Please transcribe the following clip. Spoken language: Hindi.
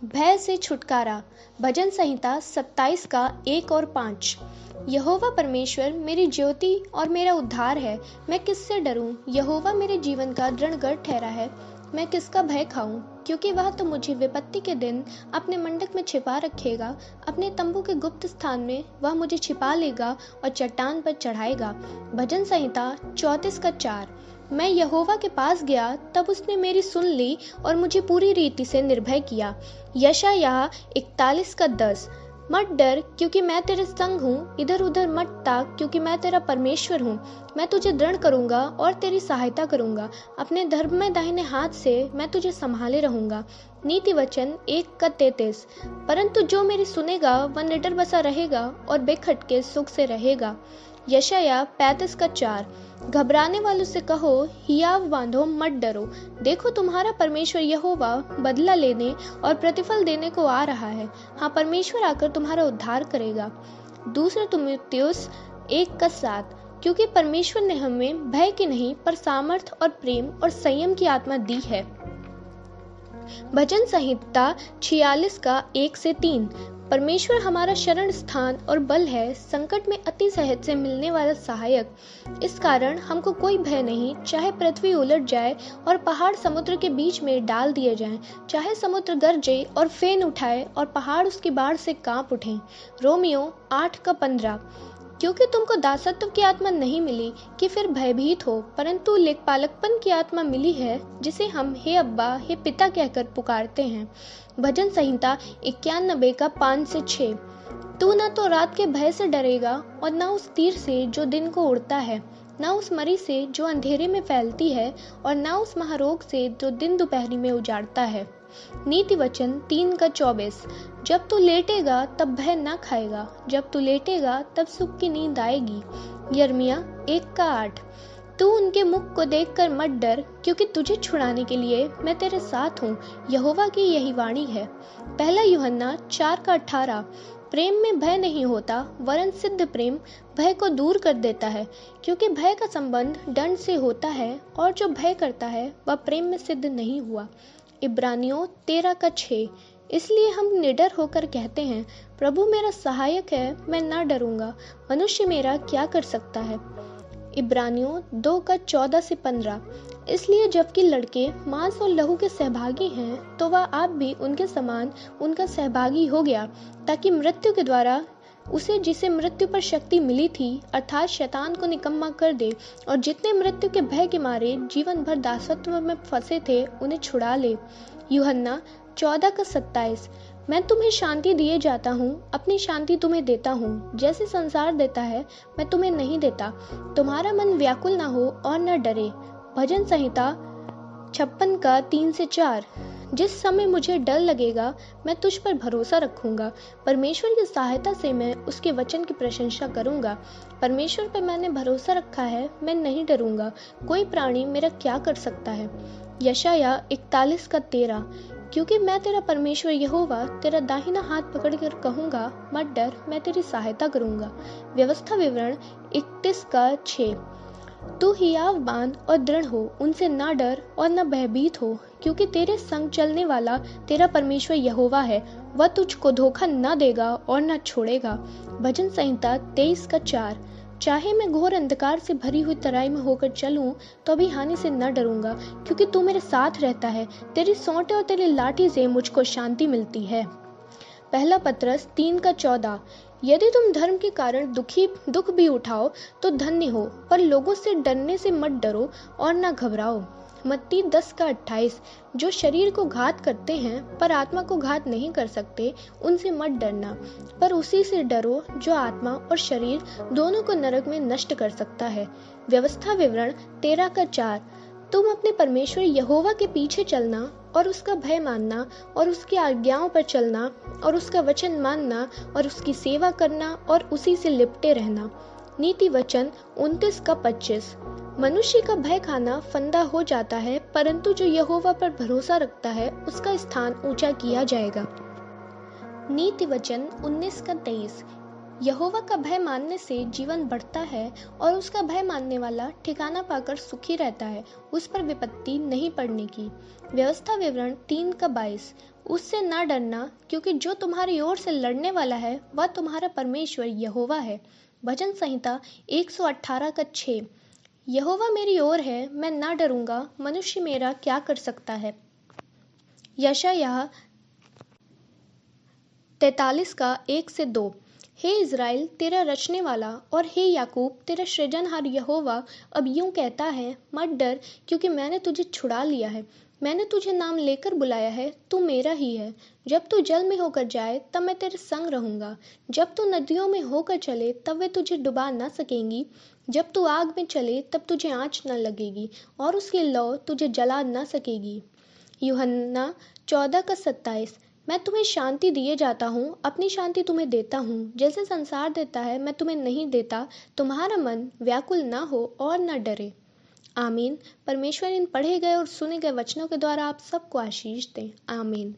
भय से छुटकारा। भजन संहिता 27 का 1 और 5। यहोवा परमेश्वर मेरी ज्योति और मेरा उद्धार है, मैं किससे डरूं? यहोवा मेरे जीवन का दृढ़ गढ़ ठहरा है, मैं किसका भय खाऊं? क्योंकि वह तो मुझे विपत्ति के दिन अपने मंडक में छिपा रखेगा, अपने तंबू के गुप्त स्थान में वह मुझे छिपा लेगा और चट्टान पर चढ़ाएगा। भजन संहिता 34 का 4। मैं यहोवा के पास गया, तब उसने मेरी सुन ली और मुझे पूरी रीति से निर्भय किया। यशायाह 41 का 10। मत डर, क्योंकि मैं तेरे संग हूँ, इधर उधर मत ताक, क्योंकि मैं तेरा परमेश्वर हूँ। मैं तुझे दृढ़ करूंगा और तेरी सहायता करूंगा, अपने धर्म में दाहिने हाथ से मैं तुझे संभाले रहूंगा। नीति वचन 1 का 33। परंतु जो मेरी सुनेगा वह निडर बसा रहेगा और बेखटके सुख से रहेगा। यशायाह 35 का 4। घबराने वालों से कहो, हियाव बांधो, मत डरो। देखो, तुम्हारा परमेश्वर यहोवा बदला लेने और प्रतिफल देने को आ रहा है। हाँ, परमेश्वर आकर तुम्हारा उद्धार करेगा। दूसरा तीमुथियुस 1 का 7। क्योंकि परमेश्वर ने हमें भय की नहीं पर सामर्थ और प्रेम और संयम की आत्मा दी है। भजन संहिता 46 का 1 से 3। परमेश्वर हमारा शरण स्थान और बल है, संकट में अति सहज से मिलने वाला सहायक। इस कारण हमको कोई भय नहीं, चाहे पृथ्वी उलट जाए और पहाड़ समुद्र के बीच में डाल दिए जाएं, चाहे समुद्र गरजे और फेन उठाए और पहाड़ उसकी बाढ़ से कांप उठें। रोमियो 8 का 15। क्योंकि तुमको दासत्व की आत्मा नहीं मिली कि फिर भयभीत हो, परंतु लेखपालकपन की आत्मा मिली है, जिसे हम हे अब्बा, हे पिता कहकर पुकारते हैं। भजन संहिता 91 का 5 से 6। तू न तो रात के भय से डरेगा और न उस तीर से जो दिन को उड़ता है, न उस मरी से जो अंधेरे में फैलती है, और न उस महारोग से जो दिन दोपहरी में उजाड़ता है। नीति वचन 3 का 24। जब तू लेटेगा तब भय न खाएगा, जब तू लेटेगा तब सुख की नींद आएगी। यिर्मयाह 1 का 8। तू उनके मुख को देखकर मत डर, क्योंकि तुझे छुड़ाने के लिए मैं तेरे साथ हूँ, यहोवा की यही वाणी है। पहला यूहन्ना 4 का 18। प्रेम में भय नहीं होता, वरन सिद्ध प्रेम भय को दूर कर देता है, क्योंकि भय का संबंध दंड से होता है, और जो भय करता है वह प्रेम में सिद्ध नहीं हुआ। इब्रानियों 13 का 6। इसलिए हम निडर होकर कहते हैं, प्रभु मेरा सहायक है, मैं न डरूंगा। मनुष्य मेरा क्या कर सकता है? इब्रानियों 2 का 14 से 15। इसलिए जबकि लड़के मांस और लहू के सहभागी हैं, तो वह आप भी उनके समान उनका सहभागी हो गया, ताकि मृत्यु के द्वारा उसे, जिसे मृत्यु पर शक्ति मिली थी, अर्थात शैतान को निकम्मा कर दे, और जितने मृत्यु के भय के मारे जीवन भर दासत्व में फंसे थे उन्हें छुड़ा ले। यूहन्ना 14 का 27। मैं तुम्हें शांति दिए जाता हूँ, अपनी शांति तुम्हें देता हूँ, जैसे संसार देता है मैं तुम्हें नहीं देता। तुम्हारा मन व्याकुल न हो और न डरे। भजन संहिता 56 का 3 से 4। जिस समय मुझे डर लगेगा मैं तुझ पर भरोसा रखूंगा, परमेश्वर की सहायता से मैं उसके वचन की प्रशंसा करूंगा। परमेश्वर पर मैंने भरोसा रखा है, मैं नहीं डरूंगा, कोई प्राणी मेरा क्या कर सकता है। यशायाह 41 का 13। क्योंकि मैं तेरा परमेश्वर यहोवा तेरा दाहिना हाथ पकड़कर कहूंगा, मत डर, मैं तेरी सहायता करूंगा। व्यवस्था विवरण 31 का 6। तू हियाव बांध और दृढ़ हो, उनसे ना डर और न भयभीत हो, क्योंकि तेरे संग चलने वाला तेरा परमेश्वर यहोवा है, वह तुझको धोखा न देगा और न छोड़ेगा। भजन संहिता 23 का 4। चाहे मैं घोर अंधकार से भरी हुई तराई में होकर चलूं, तो भी हानि से न डरूंगा, क्योंकि तू मेरे साथ रहता है, तेरी सोंटे और तेरी लाठी से मुझको शांति मिलती है। पहला पत्रस 3 का 14। यदि तुम धर्म के कारण दुख भी उठाओ तो धन्य हो, पर लोगों से डरने से मत डरो और न घबराओ। मत्ती 10 का 28। जो शरीर को घात करते हैं पर आत्मा को घात नहीं कर सकते, उनसे मत डरना, पर उसी से डरो जो आत्मा और शरीर दोनों को नरक में नष्ट कर सकता है। व्यवस्था विवरण 13 का 4। तुम अपने परमेश्वर यहोवा के पीछे चलना और उसका भय मानना और उसकी आज्ञाओं पर चलना और उसका वचन मानना और उसकी सेवा करना और उसी से लिपटे रहना। नीति वचन 29 का 25। मनुष्य का भय खाना फंदा हो जाता है, परंतु जो यहोवा पर भरोसा रखता है उसका स्थान ऊंचा किया जाएगा। नीति वचन 19 का 23। यहोवा का भय मानने से जीवन बढ़ता है और उसका भय मानने वाला ठिकाना पाकर सुखी रहता है, उस पर विपत्ति नहीं पड़ने की। व्यवस्था विवरण 3:22। उससे ना डरना, क्योंकि जो तुम्हारी ओर से लड़ने वाला है वह तुम्हारा परमेश्वर यहोवा है। भजन संहिता 118:6। यहोवा मेरी ओर है, मैं ना डरूंगा, मनुष्य मेरा क्या कर सकता है। यशायाह 43:1-2। हे इज़राइल, तेरा रचने वाला, और हे याकूब, तेरा सृजनहार यहोवा अब यूं कहता है, मत डर, क्योंकि मैंने तुझे छुड़ा लिया है। मैंने तुझे नाम लेकर बुलाया है, तू मेरा ही है। जब तू जल में होकर जाए तब मैं तेरे संग रहूंगा। जब तू नदियों में होकर चले तब वे तुझे डुबा न सकेंगी। जब तू आग में चले तब तुझे आँच न लगेगी, और उसकी लौ तुझे जला न सकेगी। यूहन्ना 14:27। मैं तुम्हें शांति दिए जाता हूँ, अपनी शांति तुम्हें देता हूँ। जैसे संसार देता है मैं तुम्हें नहीं देता। तुम्हारा मन व्याकुल न हो और न डरे। आमीन। परमेश्वर इन पढ़े गए और सुने गए वचनों के द्वारा आप सबको आशीष दें। आमीन।